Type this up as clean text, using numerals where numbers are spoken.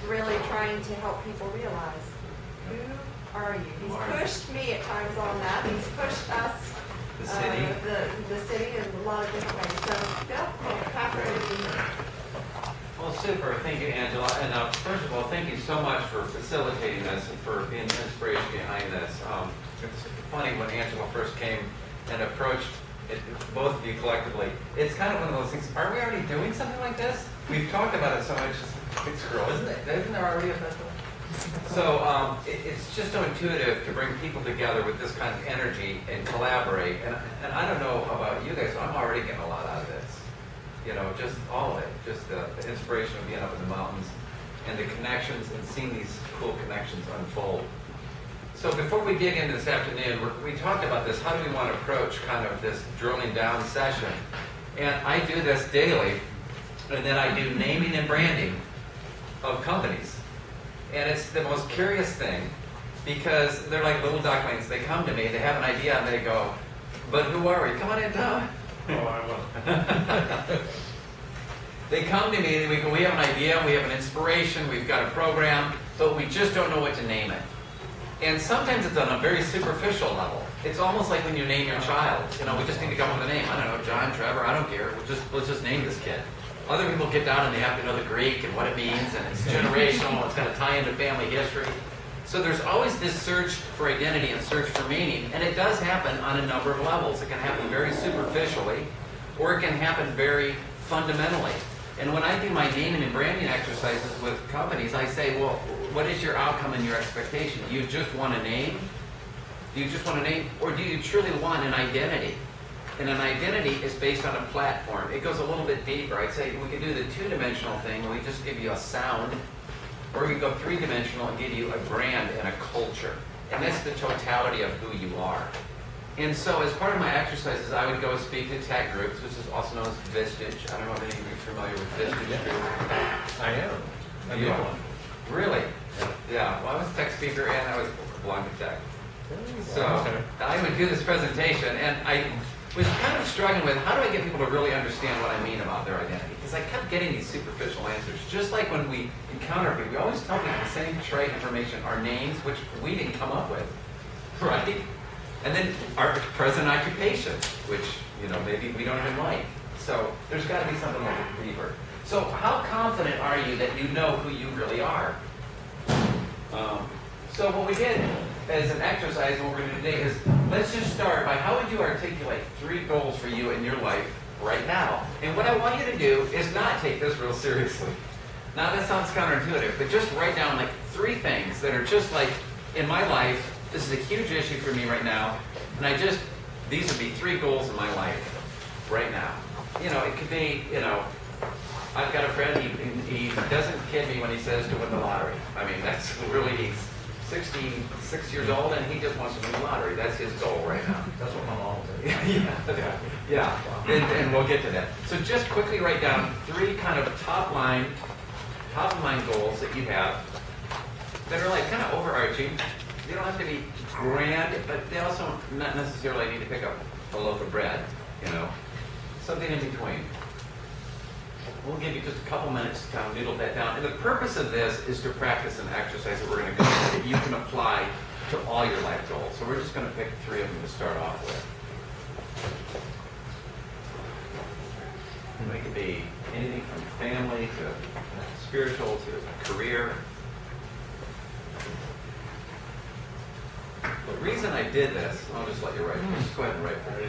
really trying to help people realize, who are you? He's pushed me at times on that. He's pushed us, The city. the city in a lot of different ways. So, Bill, happy to be here. Well, super. Thank you, Angela. And first of all, thank you so much for facilitating this and for being the inspiration behind this. It's funny when Angela first came and approached it, both of you collectively. It's kind of one of those things. Are we already doing something like this? We've talked about it so much. Big scroll, isn't it? Isn't there already a festival? So it's just so intuitive to bring people together with this kind of energy and collaborate. And I don't know about you guys, but I'm already getting a lot out of this. You know, just all of it. Just the inspiration of being up in the mountains and the connections and seeing these cool connections unfold. So before we dig into this afternoon, we talked about this. How do we want to approach kind of this drilling down session? And I do this daily, and then I do naming and branding of companies. And it's the most curious thing because they're like little ducklings. They come to me, they have an idea, and they go, but who are we? Come on in, Tom. Oh, I will. They come to me and we go, we have an idea, we have an inspiration, we've got a program, but we just don't know what to name it. And sometimes it's on a very superficial level. It's almost like when you name your child. You know, we just need to come up with a name. I don't know, John, Trevor, I don't care. Let's just name this kid. Other people get down and they have to know the Greek and what it means, and it's generational, it's got to tie into family history. So there's always this search for identity and search for meaning, and it does happen on a number of levels. It can happen very superficially, or it can happen very fundamentally. And when I do my naming and branding exercises with companies, I say, well, what is your outcome and your expectation? Do you just want a name? Do you just want a name? Or do you truly want an identity? And an identity is based on a platform. It goes a little bit deeper. I'd say we could do the two-dimensional thing, and we just give you a sound, or we could go three-dimensional and give you a brand and a culture. And that's the totality of who you are. And so as part of my exercises, I would go speak to tech groups, which is also known as Vistage. I don't know if any of you are familiar with Vistage group. I am. I You know are? one. Really? Yeah. Well, I was a tech speaker and I was belonged to tech. So Okay. I would do this presentation, and I was kind of struggling with how do I get people to really understand what I mean about their identity? Because I kept getting these superficial answers. Just like when we encounter people, we always tell people the same trite information, our names, which we didn't come up with, right? And then our present occupation, which, you know, maybe we don't even like. So there's got to be something a little deeper. So how confident are you that you know who you really are? So what we did as an exercise, what we're going to do today is, let's just start by how would you articulate 3 goals for you in your life right now? And what I want you to do is not take this real seriously. Now that sounds counterintuitive, but just write down like 3 things that are just like, in my life, this is a huge issue for me right now, and these would be 3 goals in my life right now. You know, it could be, you know, I've got a friend, he doesn't kid me when he says to win the lottery. I mean, that's really, he's 66 years old and he just wants to win the lottery. That's his goal right now. That's what my mom said. Yeah. And we'll get to that. So just quickly write down 3 kind of top of mind goals that you have that are like kind of overarching. They don't have to be grand, but they also not necessarily need to pick up a loaf of bread, you know, something in between. We'll give you just a couple minutes to kind of noodle that down. And the purpose of this is to practice an exercise that we're going to go through that you can apply to all your life goals. So we're just going to pick 3 of them to start off with. It could be anything from family to spiritual to career. The reason I did this, I'll just let you write. Just go ahead and write for me.